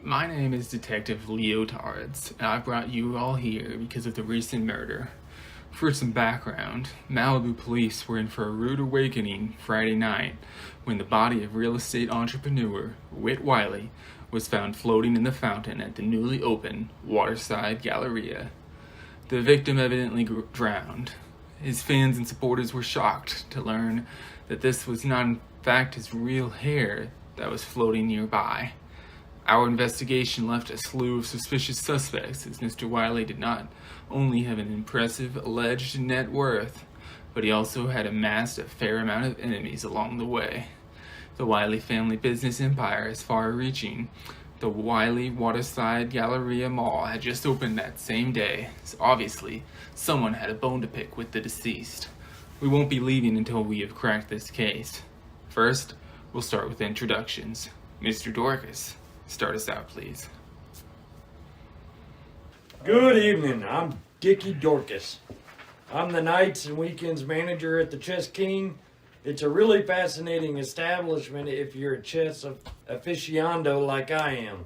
My name is Detective Leotards, and I brought you all here because of the recent murder. For some background, Malibu police were in for a rude awakening Friday night when the body of real estate entrepreneur Whit Wiley was found floating in the fountain at the newly opened Waterside Galleria. The victim evidently drowned. His fans and supporters were shocked to learn that this was not in fact his real hair that was floating nearby. Our investigation left a slew of suspicious suspects, as Mr. Wiley did not only have an impressive alleged net worth, but he also had amassed a fair amount of enemies along the way. The Wiley family business empire is far-reaching. The Wiley Waterside Galleria Mall had just opened that same day, so obviously someone had a bone to pick with the deceased. We won't be leaving until we have cracked this case. First, we'll start with introductions. Mr. Dorcas, start us out, please. Good evening. I'm Dickie Dorcas. I'm the nights and weekends manager at the Chess King. It's a really fascinating establishment if you're a chess aficionado like I am.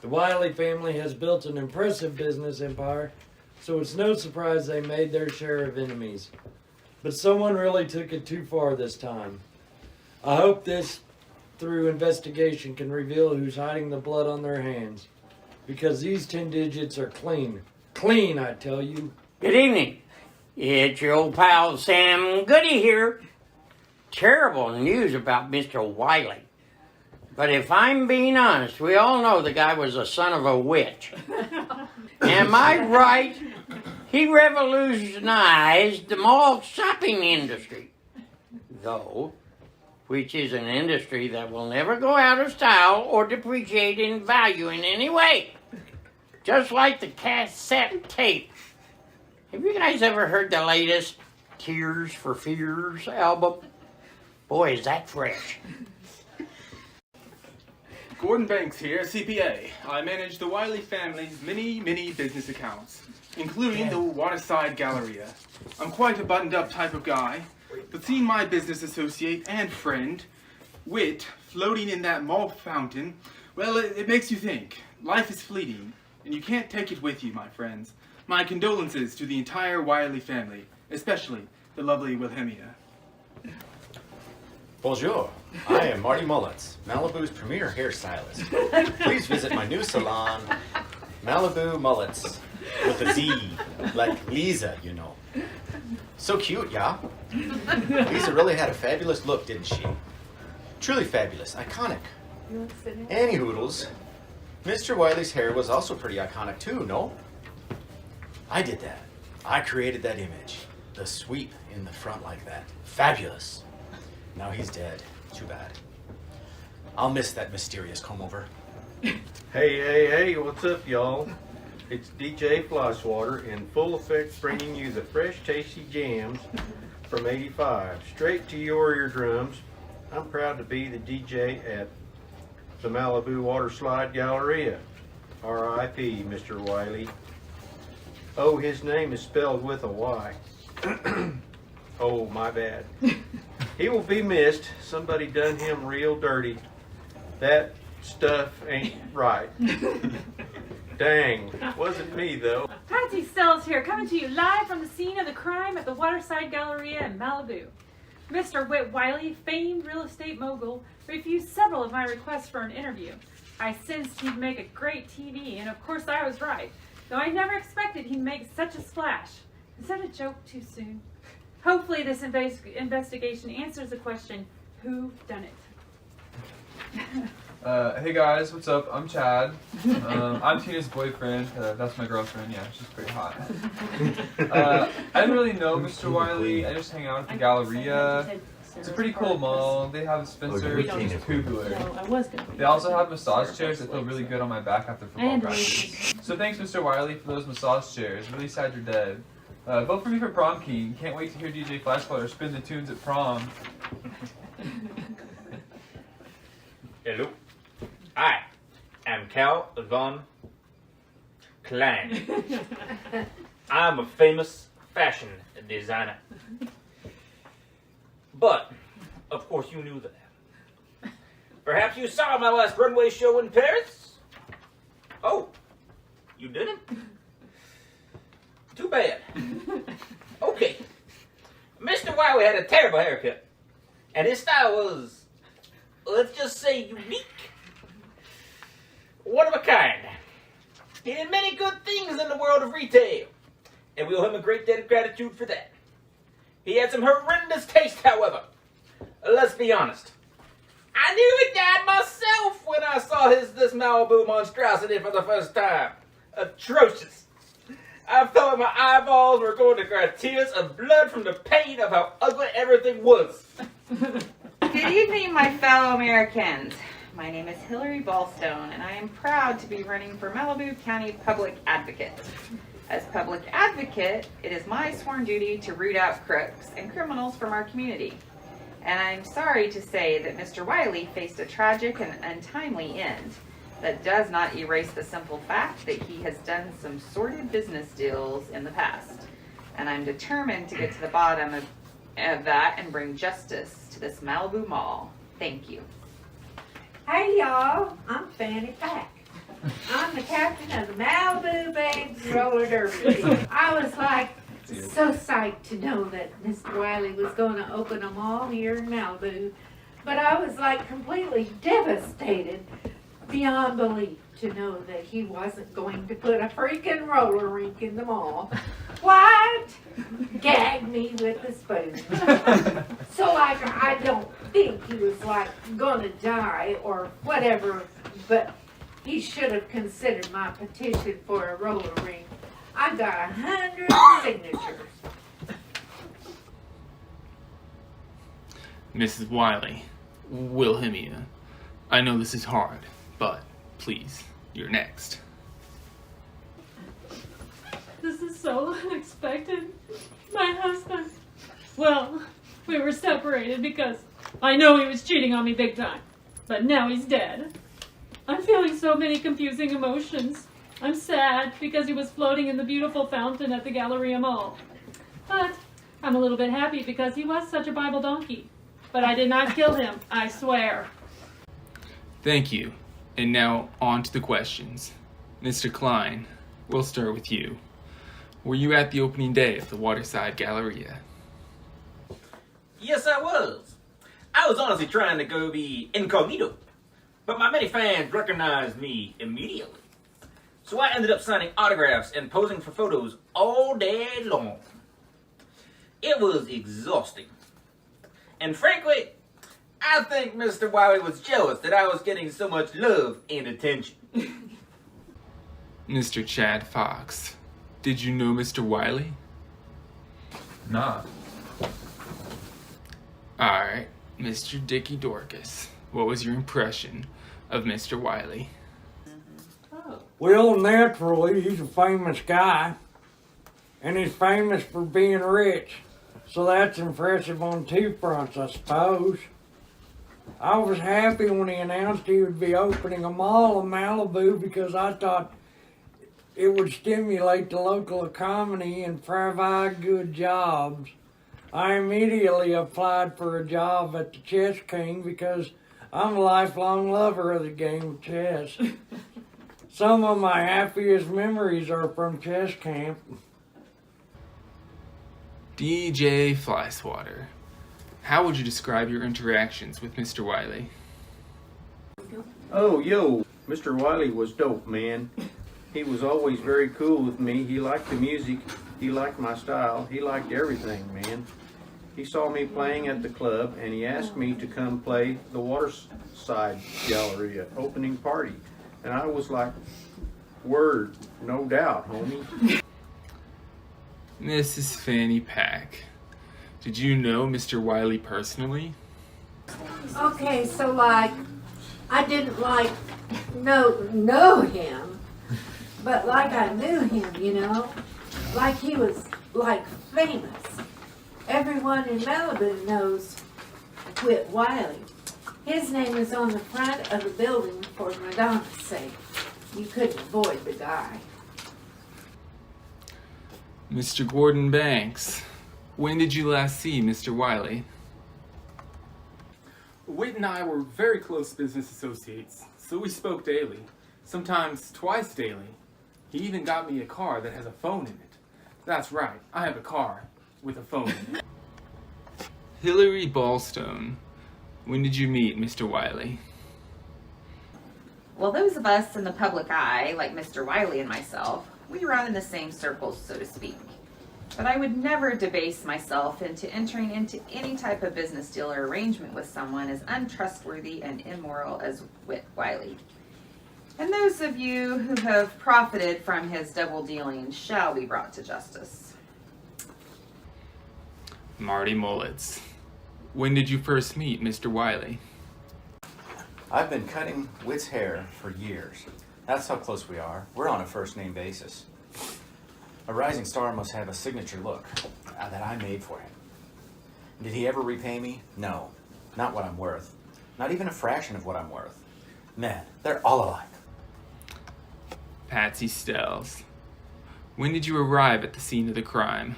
The Wiley family has built an impressive business empire, so it's no surprise they made their share of enemies. But someone really took it too far this time. I hope this, through investigation, can reveal who's hiding the blood on their hands. Because these 10 digits are clean. Clean, I tell you. Good evening. It's your old pal Sam Goody here. Terrible news about Mr. Wiley. But if I'm being honest, we all know the guy was a son of a witch. Am I right? He revolutionized the mall shopping industry. Though, which is an industry that will never go out of style or depreciate in value in any way. Just like the cassette tape. Have you guys ever heard the latest Tears for Fears album? Boy, is that fresh. Gordon Banks here, CPA. I manage the Wiley family's many business accounts, including the Waterside Galleria. I'm quite a buttoned-up type of guy, but seeing my business associate and friend, Whit, floating in that mall fountain, well, it makes you think. Life is fleeting, and you can't take it with you, my friends. My condolences to the entire Wiley family, especially the lovely Wilhelmina. Bonjour, I am Marty Mullins, Malibu's premier hairstylist. Please visit my new salon, Malibu Mullets, with a Z, like Lisa, you know. So cute, yeah? Lisa really had a fabulous look, didn't she? Truly fabulous, iconic. Annie Hoodles, Mr. Wiley's hair was also pretty iconic too, no? I did that. I created that image. The sweep in the front like that. Fabulous. Now he's dead. Too bad. I'll miss that mysterious comb-over. Hey, what's up, y'all? It's DJ Flashwater in full effect, bringing you the fresh, tasty jams from 85, straight to your eardrums. I'm proud to be the DJ at the Malibu Waterside Galleria. R.I.P. Mr. Wiley. Oh, his name is spelled with a Y. Oh, my bad. He will be missed. Somebody done him real dirty. That stuff ain't right. Dang, wasn't me though. Becky Stults here, coming to you live from the scene of the crime at the Waterside Galleria in Malibu. Mr. Whit Wiley, famed real estate mogul, refused several of my requests for an interview. I sensed he'd make a great TV, and of course I was right, though I never expected he'd make such a splash. Is that a joke too soon? Hopefully this investigation answers the question, who done it? Hey guys, what's up? I'm Chad. I'm Tina's boyfriend. That's my girlfriend. Yeah, she's pretty hot. I didn't really know Mr. Wiley. I just hang out at the Galleria. It's a pretty cool mall. They have Spencer's, which is cooler. They also have massage chairs that feel really good on my back after football practice. So thanks, Mr. Wiley, for those massage chairs. Really sad you're dead. Vote for me for prom king. Can't wait to hear DJ Flashwater spin the tunes at prom. Hello. I am Cal Von Klein. I'm a famous fashion designer. But, of course, you knew that. Perhaps you saw my last runway show in Paris? Oh, you didn't? Too bad. Okay. Mr. Wiley had a terrible haircut. And his style was, let's just say, unique. One of a kind. He did many good things in the world of retail. And we owe him a great debt of gratitude for that. He had some horrendous taste, however. Let's be honest. I knew it died myself when I saw this Malibu monstrosity for the first time. Atrocious. I felt my eyeballs were going to cry tears of blood from the pain of how ugly everything was. Good evening, my fellow Americans. My name is Hillary Ballstone, and I am proud to be running for Malibu County Public Advocate. As public advocate, it is my sworn duty to root out crooks and criminals from our community. And I'm sorry to say that Mr. Wiley faced a tragic and untimely end. That does not erase the simple fact that he has done some sordid business deals in the past. And I'm determined to get to the bottom of that and bring justice to this Malibu mall. Thank you. Hey y'all, I'm Fanny Pack. I'm the captain of the Malibu Babes Roller Derby team. I was like so psyched to know that Mr. Wiley was going to open a mall here in Malibu, but I was like completely devastated beyond belief to know that he wasn't going to put a freaking roller rink in the mall. What? Gag me with a spoon. So like I don't think he was like gonna die or whatever, but he should have considered my petition for a roller rink. I got 100 signatures. Mrs. Wiley, Wilhelmina, I know this is hard, but please, you're next. This is so unexpected. My husband. Well, we were separated because I know he was cheating on me big time. But now he's dead. I'm feeling so many confusing emotions. I'm sad because he was floating in the beautiful fountain at the Galleria Mall. But I'm a little bit happy because he was such a Bible donkey. But I did not kill him, I swear. Thank you. And now on to the questions. Mr. Klein, we'll start with you. Were you at the opening day of the Waterside Galleria? Yes, I was. I was honestly trying to go be incognito. But my many fans recognized me immediately. So I ended up signing autographs and posing for photos all day long. It was exhausting. And frankly, I think Mr. Wiley was jealous that I was getting so much love and attention. Mr. Chad Fox, did you know Mr. Wiley? Nah. Alright, Mr. Dickie Dorcas, what was your impression of Mr. Wiley? Well, naturally, he's a famous guy. And he's famous for being rich. So that's impressive on two fronts, I suppose. I was happy when he announced he would be opening a mall in Malibu because I thought it would stimulate the local economy and provide good jobs. I immediately applied for a job at the Chess King because I'm a lifelong lover of the game of chess. Some of my happiest memories are from chess camp. DJ Flyswatter, how would you describe your interactions with Mr. Wiley? Oh, yo, Mr. Wiley was dope, man. He was always very cool with me. He liked the music. He liked my style. He liked everything, man. He saw me playing at the club, and he asked me to come play the Waterside Galleria opening party. And I was like, word, no doubt, homie. Mrs. Fanny Pack, did you know Mr. Wiley personally? Okay, so like, I didn't like know him, but like I knew him, you know, like he was like famous. Everyone in Malibu knows Whit Wiley. His name is on the front of the building for Madonna's sake. You couldn't avoid the guy. Mr. Gordon Banks, when did you last see Mr. Wiley? Whit and I were very close business associates, so we spoke daily. sometimes twice daily. He even got me a car that has a phone in it. That's right, I have a car with a phone in it. Hillary Ballstone, when did you meet Mr. Wiley? Well, those of us in the public eye, like Mr. Wiley and myself, we run in the same circles, so to speak. But I would never debase myself into entering into any type of business deal or arrangement with someone as untrustworthy and immoral as Whit Wiley. And those of you who have profited from his double dealing shall be brought to justice. Marty Mullets, when did you first meet Mr. Wiley? I've been cutting Whit's hair for years. That's how close we are. We're on a first-name basis. A rising star must have a signature look that I made for him. Did he ever repay me? No, not what I'm worth. Not even a fraction of what I'm worth. Man, they're all alike. Patsy Stells, when did you arrive at the scene of the crime?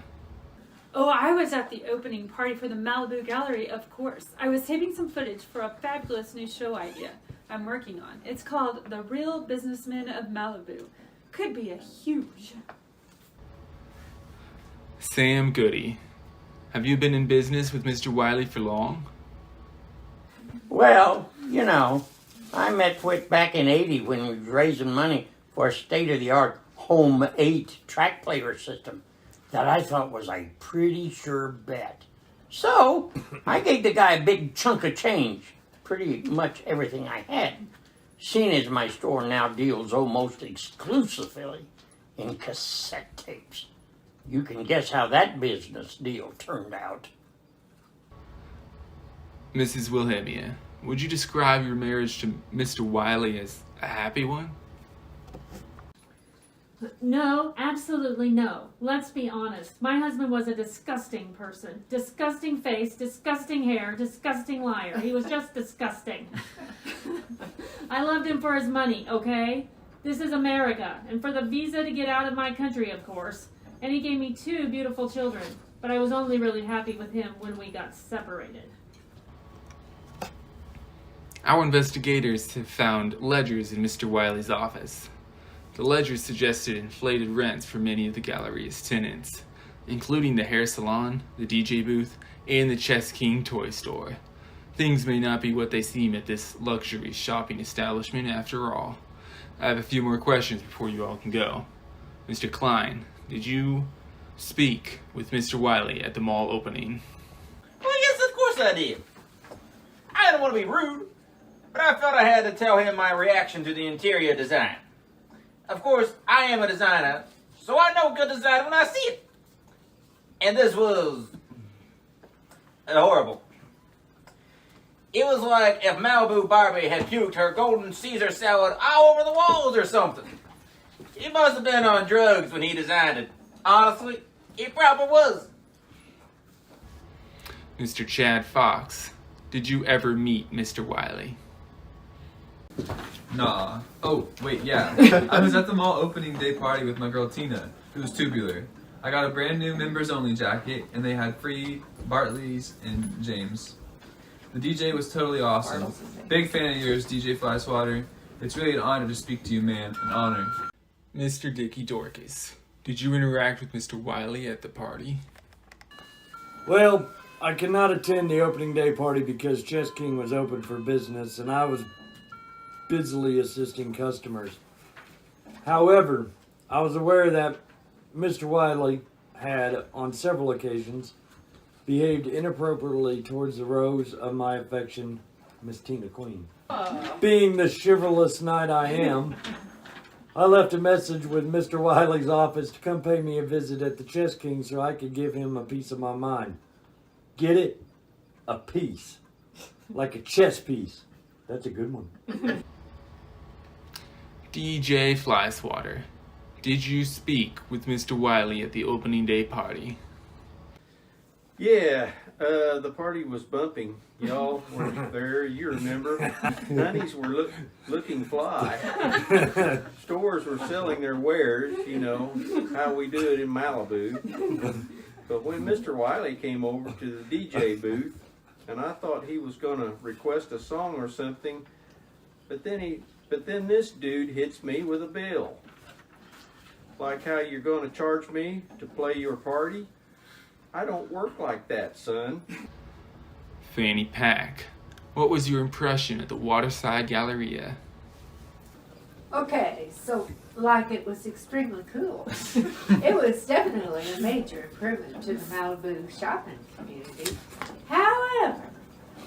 Oh, I was at the opening party for the Malibu Gallery, of course. I was taping some footage for a fabulous new show idea I'm working on. It's called The Real Businessmen of Malibu. Could be a huge. Sam Goody, have you been in business with Mr. Wiley for long? Well, you know, I met Whit back in 80 when we were raising money for a state-of-the-art Home 8 track player system that I thought was a pretty sure bet. So, I gave the guy a big chunk of change, pretty much everything I had, seeing as my store now deals almost exclusively in cassette tapes. You can guess how that business deal turned out. Mrs. Wilhelmia, would you describe your marriage to Mr. Wiley as a happy one? No, absolutely no. Let's be honest. My husband was a disgusting person. Disgusting face, disgusting hair, disgusting liar. He was just disgusting. I loved him for his money, okay? This is America, and for the visa to get out of my country, of course. And he gave me 2 beautiful children, but I was only really happy with him when we got separated. Our investigators have found ledgers in Mr. Wiley's office. The ledgers suggested inflated rents for many of the Galleria's tenants, including the hair salon, the DJ booth, and the Chess King toy store. Things may not be what they seem at this luxury shopping establishment after all. I have a few more questions before you all can go. Mr. Klein, did you speak with Mr. Wiley at the mall opening? Well, yes, of course I did. I didn't want to be rude, but I felt I had to tell him my reaction to the interior design. Of course, I am a designer, so I know good design when I see it. And this was horrible. It was like if Malibu Barbie had puked her golden Caesar salad all over the walls or something. He must have been on drugs when he designed it. Honestly, he probably was. Mr. Chad Fox, did you ever meet Mr. Wiley? Nah. Oh, wait, yeah. I was at the mall opening day party with my girl Tina, who was tubular. I got a brand new members only jacket, and they had free Bartley's and James. The DJ was totally awesome. Big fan of yours, DJ Flyswatter. It's really an honor to speak to you, man. An honor. Mr. Dickie Dorcas, did you interact with Mr. Wiley at the party? Well, I could not attend the opening day party because Chess King was open for business and I was busily assisting customers. However, I was aware that Mr. Wiley had, on several occasions, behaved inappropriately towards the rose of my affection, Miss Tina Queen. Being the chivalrous knight I am, I left a message with Mr. Wiley's office to come pay me a visit at the Chess King so I could give him a piece of my mind. Get it? A piece. Like a chess piece. That's a good one. DJ Flyswatter, did you speak with Mr. Wiley at the opening day party? Yeah, the party was bumping. Y'all were there, you remember. Honeys were looking fly. Stores were selling their wares, you know, how we do it in Malibu. But when Mr. Wiley came over to the DJ booth, and I thought he was going to request a song or something, but then he But then this dude hits me with a bill. Like how you're going to charge me to play your party? I don't work like that, son. Fanny Pack, what was your impression at the Waterside Galleria? Okay, so like it was extremely cool. It was definitely a major improvement to the Malibu shopping community. However,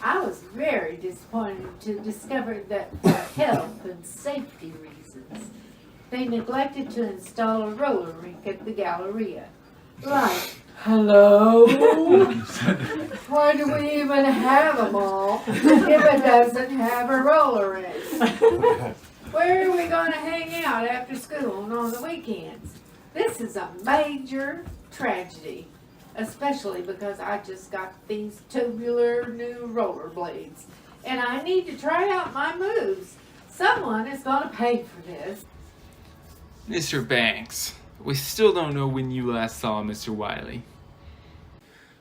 I was very disappointed to discover that for health and safety reasons, they neglected to install a roller rink at the Galleria. Like, hello? Why do we even have a mall if it doesn't have a roller rink? Where are we going to hang out after school and on the weekends? This is a major tragedy, especially because I just got these tubular new rollerblades, and I need to try out my moves. Someone is going to pay for this. Mr. Banks, we still don't know when you last saw Mr. Wiley.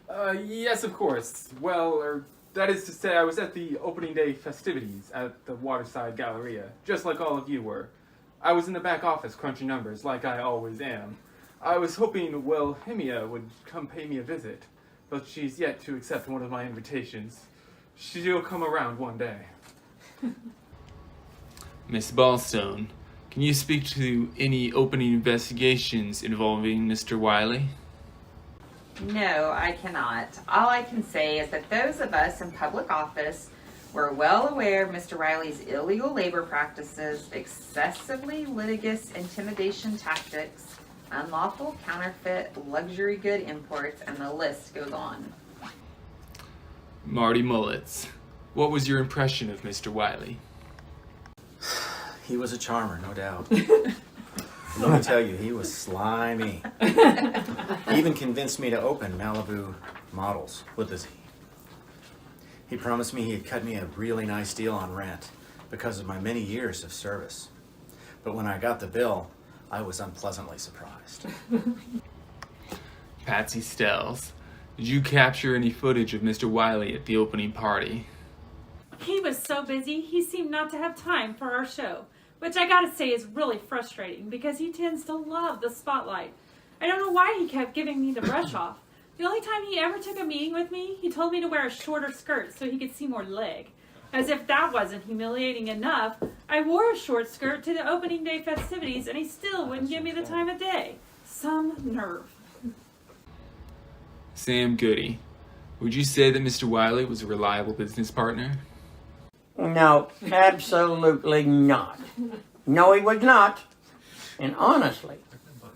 Yes, of course. Well, that is to say, I was at the opening day festivities at the Waterside Galleria, just like all of you were. I was in the back office crunching numbers, like I always am. I was hoping Wilhelmina would come pay me a visit, but she's yet to accept one of my invitations. She'll come around one day. Miss Ballstone, can you speak to any opening investigations involving Mr. Wiley? No, I cannot. All I can say is that those of us in public office were well aware of Mr. Wiley's illegal labor practices, excessively litigious intimidation tactics, unlawful counterfeit luxury good imports, and the list goes on. Marty Mullets, what was your impression of Mr. Wiley? He was a charmer, no doubt. Let me tell you, he was slimy. He even convinced me to open Malibu Models with a Z. He promised me he'd cut me a really nice deal on rent because of my many years of service. But when I got the bill, I was unpleasantly surprised. Patsy Stells, did you capture any footage of Mr. Wiley at the opening party? He was so busy, he seemed not to have time for our show, which I gotta say is really frustrating because he tends to love the spotlight. I don't know why he kept giving me the brush off. The only time he ever took a meeting with me, he told me to wear a shorter skirt so he could see more leg. As if that wasn't humiliating enough, I wore a short skirt to the opening day festivities and he still wouldn't give me the time of day. Some nerve. Sam Goody, would you say that Mr. Wiley was a reliable business partner? No, absolutely not. No, he was not. And honestly,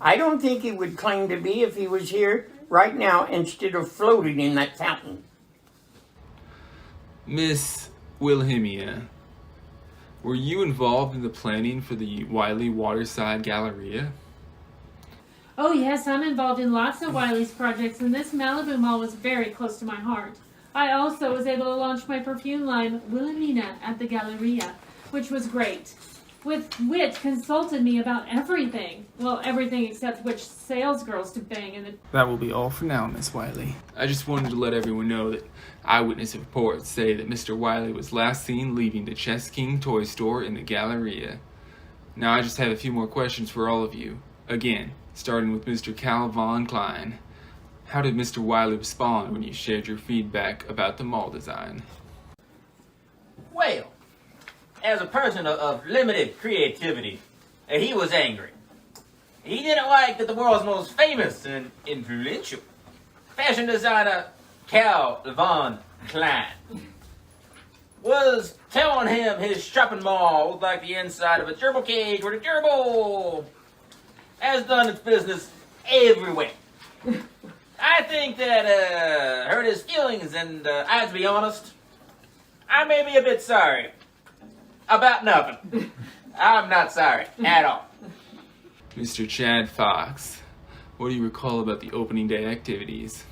I don't think he would claim to be if he was here right now instead of floating in that fountain. Miss Wilhelmina, were you involved in the planning for the Wiley Waterside Galleria? Oh yes, I'm involved in lots of Wiley's projects, and this Malibu Mall was very close to my heart. I also was able to launch my perfume line, Wilhelmina, at the Galleria, which was great. Whit consulted me about everything. Well, everything except which sales girls to bang in the... That will be all for now, Miss Wiley. I just wanted to let everyone know that eyewitness reports say that Mr. Wiley was last seen leaving the Chess King toy store in the Galleria. Now I just have a few more questions for all of you. Again, starting with Mr. Cal Von Klein. How did Mr. Wiley respond when you shared your feedback about the mall design? Well, as a person of limited creativity, he was angry. He didn't like that the world's most famous and influential fashion designer, Cal Von Klein, was telling him his shopping mall looked like the inside of a gerbil cage where the gerbil has done its business everywhere. I think that hurt his feelings, and I have to be honest, I may be a bit sorry about nothing. I'm not sorry at all. Mr. Chad Fox, what do you recall about the opening day activities?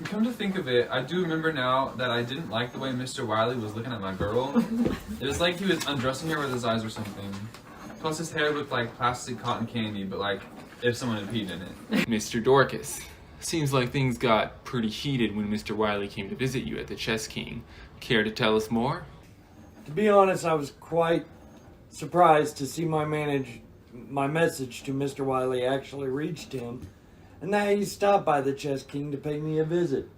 Come to think of it, I do remember now that I didn't like the way Mr. Wiley was looking at my girl. It was like he was undressing her with his eyes or something. Plus his hair looked like plastic cotton candy, but like if someone had peed in it. Mr. Dorcas, seems like things got pretty heated when Mr. Wiley came to visit you at the Chess King. Care to tell us more? To be honest, I was quite surprised to see my message to Mr. Wiley actually reached him, and that he stopped by the Chess King to pay me a visit.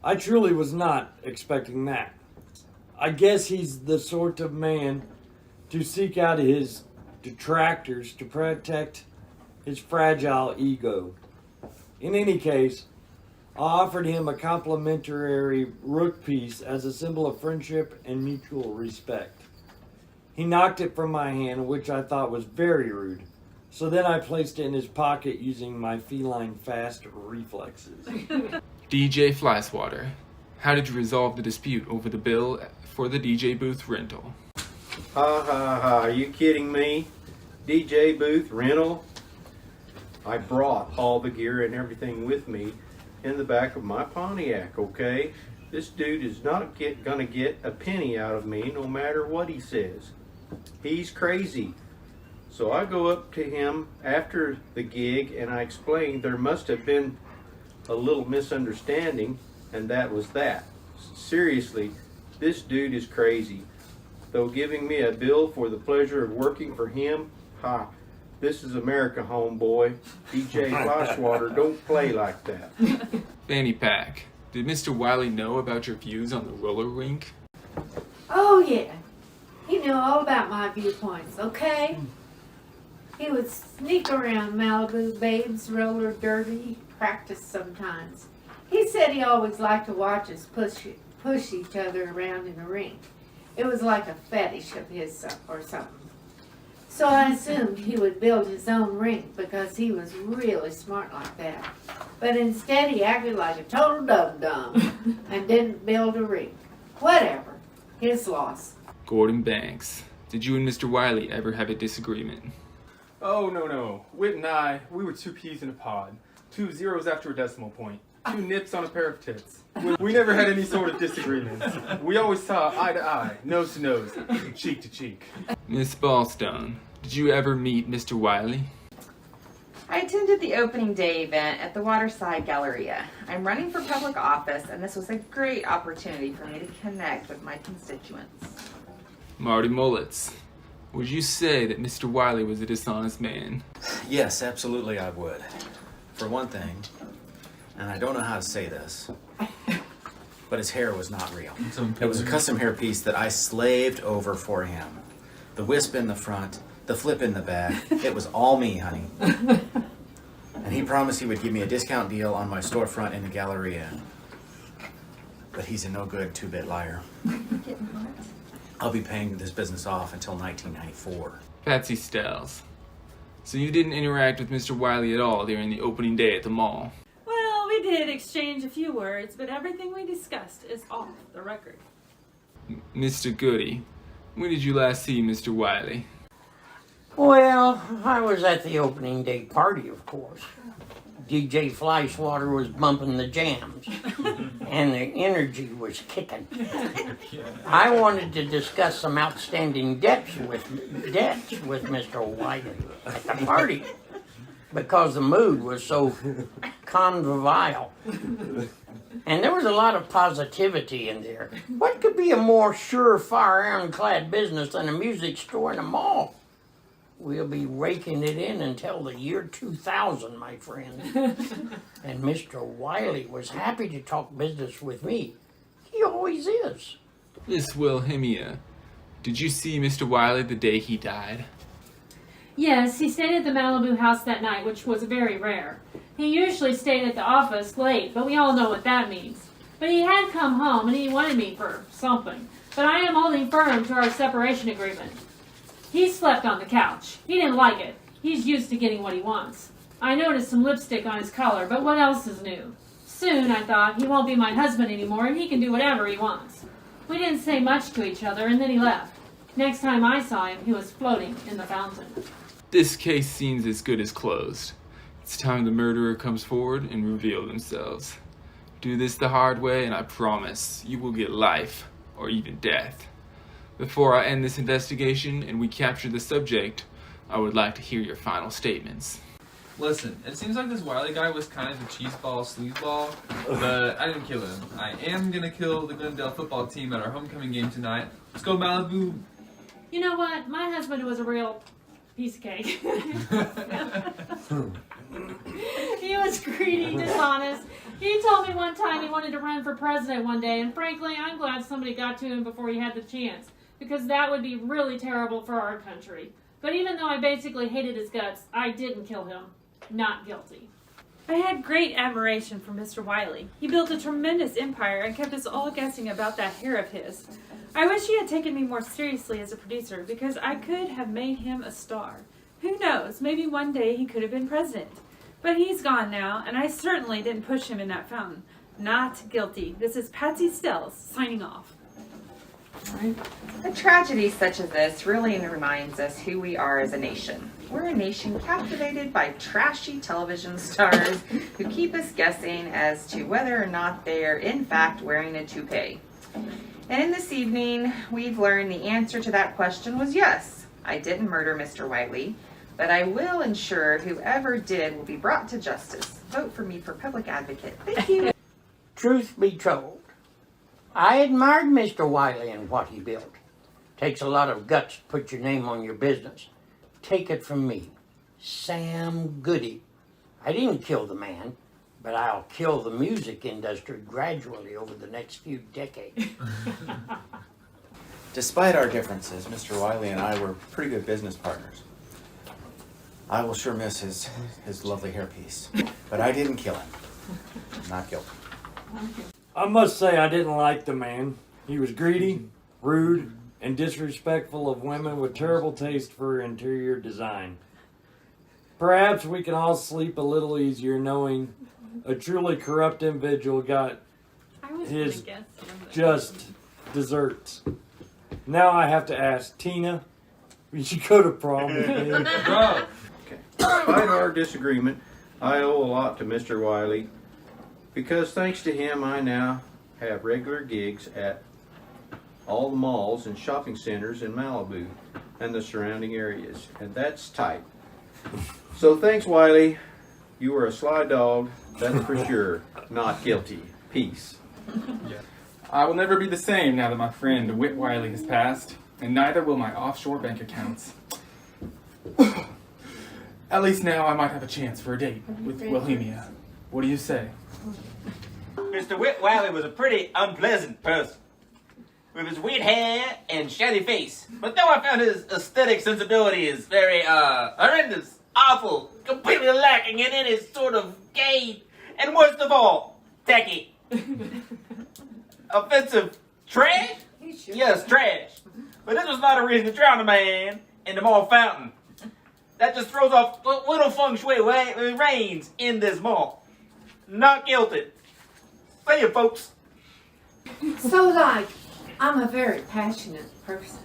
I truly was not expecting that. I guess he's the sort of man to seek out his detractors to protect his fragile ego. In any case, I offered him a complimentary rook piece as a symbol of friendship and mutual respect. He knocked it from my hand, which I thought was very rude. So then I placed it in his pocket using my feline fast reflexes. DJ Flyswater, how did you resolve the dispute over the bill for the DJ booth rental? Ha ha ha, are you kidding me? DJ booth rental? I brought all the gear and everything with me in the back of my Pontiac, okay? This dude is not gonna get a penny out of me no matter what he says. He's crazy. So I go up to him after the gig and I explain there must have been a little misunderstanding, and that was that. Seriously, this dude is crazy. Though giving me a bill for the pleasure of working for him, ha, this is America, homeboy. DJ Flashwater don't play like that. Fanny Pack, did Mr. Wiley know about your views on the roller rink? Oh, yeah. He knew all about my viewpoints, okay? He would sneak around Malibu babes, roller derby, practice sometimes. He said he always liked to watch us push each other around in the rink. It was like a fetish of his or something. So I assumed he would build his own rink because he was really smart like that. But instead he acted like a total dum-dum and didn't build a rink. Whatever. His loss. Gordon Banks, did you and Mr. Wiley ever have a disagreement? Oh, no. Whit and I, we were two peas in a pod. 2 zeros after a decimal point. 2 nips on a pair of tits. We never had any sort of disagreements. We always saw eye to eye, nose to nose, cheek to cheek. Miss Ballstone, did you ever meet Mr. Wiley? I attended the opening day event at the Waterside Galleria. I'm running for public office, and this was a great opportunity for me to connect with my constituents. Marty Mullets, would you say that Mr. Wiley was a dishonest man? Yes, absolutely I would. For one thing, and I don't know how to say this, but his hair was not real. It was a custom hair piece that I slaved over for him. The wisp in the front, the flip in the back, it was all me, honey. And he promised he would give me a discount deal on my storefront in the Galleria. But he's a no-good 2-bit liar. I'll be paying this business off until 1994. Patsy Stells, so you didn't interact with Mr. Wiley at all during the opening day at the mall? Well, we did exchange a few words, but everything we discussed is off the record. Mr. Goody, when did you last see Mr. Wiley? Well, I was at the opening day party, of course. DJ Flyswater was bumping the jams, and the energy was kicking. I wanted to discuss some outstanding debts with Mr. Wiley at the party because the mood was so convivial. And there was a lot of positivity in there. What could be a more surefire ironclad business than a music store in a mall? We'll be raking it in until the year 2000, my friend. And Mr. Wiley was happy to talk business with me. He always is. Miss Wilhelmia, did you see Mr. Wiley the day he died? Yes, he stayed at the Malibu house that night, which was very rare. He usually stayed at the office late, but we all know what that means. But he had come home and he wanted me for something. But I am holding firm to our separation agreement. He slept on the couch. He didn't like it. He's used to getting what he wants. I noticed some lipstick on his collar, but what else is new? Soon, I thought, he won't be my husband anymore and he can do whatever he wants. We didn't say much to each other and then he left. Next time I saw him, he was floating in the fountain. This case seems as good as closed. It's time the murderer comes forward and reveal themselves. Do this the hard way and I promise you will get life or even death. Before I end this investigation and we capture the subject, I would like to hear your final statements. Listen, it seems like this Wiley guy was kind of a cheeseball, sleazeball, but I didn't kill him. I am gonna kill the Glendale football team at our homecoming game tonight. Let's go Malibu You know what? My husband was a real piece of cake. He was greedy, dishonest. He told me one time he wanted to run for president one day, and frankly, I'm glad somebody got to him before he had the chance, because that would be really terrible for our country. But even though I basically hated his guts, I didn't kill him. Not guilty. I had great admiration for Mr. Wiley. He built a tremendous empire and kept us all guessing about that hair of his. I wish he had taken me more seriously as a producer, because I could have made him a star. Who knows, maybe one day he could have been president. But he's gone now, and I certainly didn't push him in that fountain. Not guilty. This is Becky Stults signing off. A tragedy such as this really reminds us who we are as a nation. We're a nation captivated by trashy television stars who keep us guessing as to whether or not they are in fact wearing a toupee. And in this evening, we've learned the answer to that question was yes. I didn't murder Mr. Wiley, but I will ensure whoever did will be brought to justice. Vote for me for public advocate. Thank you. Truth be told, I admired Mr. Wiley and what he built. Takes a lot of guts to put your name on your business. Take it from me, Sam Goody. I didn't kill the man, but I'll kill the music industry gradually over the next few decades. Despite our differences, Mr. Wiley and I were pretty good business partners. I will sure miss his lovely hairpiece, but I didn't kill him. Not guilty. I must say I didn't like the man. He was greedy, rude, and disrespectful of women with terrible taste for interior design. Perhaps we can all sleep a little easier knowing a truly corrupt individual got his just desserts. Now I have to ask, Tina, would you go to prom with me? Okay. Despite our disagreement, I owe a lot to Mr. Wiley, because thanks to him I now have regular gigs at all the malls and shopping centers in Malibu and the surrounding areas, and that's tight. So thanks, Wiley. You were a sly dog, that's for sure. Not guilty. Peace. I will never be the same now that my friend Whit Wiley has passed, and neither will my offshore bank accounts. At least now I might have a chance for a date with Wilhelmia. What do you say? Mr. Whit Wiley was a pretty unpleasant person, with his weird hair and shiny face. But though I found his aesthetic sensibilities very, horrendous, awful, completely lacking in any sort of gay, and worst of all, tacky. Offensive trash? Yes, trash. But this was not a reason to drown a man in the mall fountain. That just throws off little feng shui reigns in this mall. Not guilty. See you, folks. So, like, I'm a very passionate person.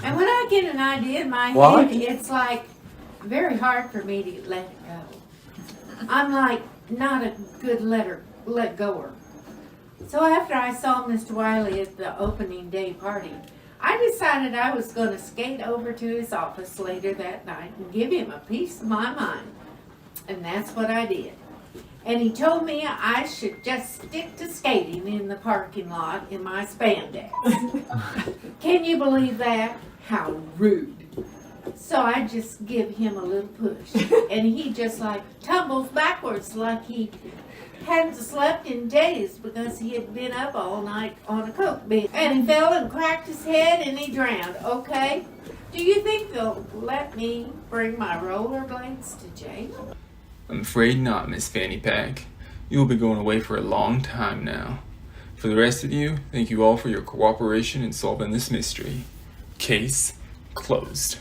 And when I get an idea in my head, it's like very hard for me to let it go. I'm like not a good let goer. So after I saw Mr. Wiley at the opening day party, I decided I was going to skate over to his office later that night and give him a piece of my mind. And that's what I did. And he told me I should just stick to skating in the parking lot in my spandex. Can you believe that? How rude. So I just give him a little push. And he just like tumbles backwards like he hadn't slept in days because he had been up all night on a coke bin. And he fell and cracked his head and he drowned, okay? Do you think they'll let me bring my rollerblades to jail? I'm afraid not, Miss Fanny Pack. You will be going away for a long time now. For the rest of you, thank you all for your cooperation in solving this mystery. Case closed.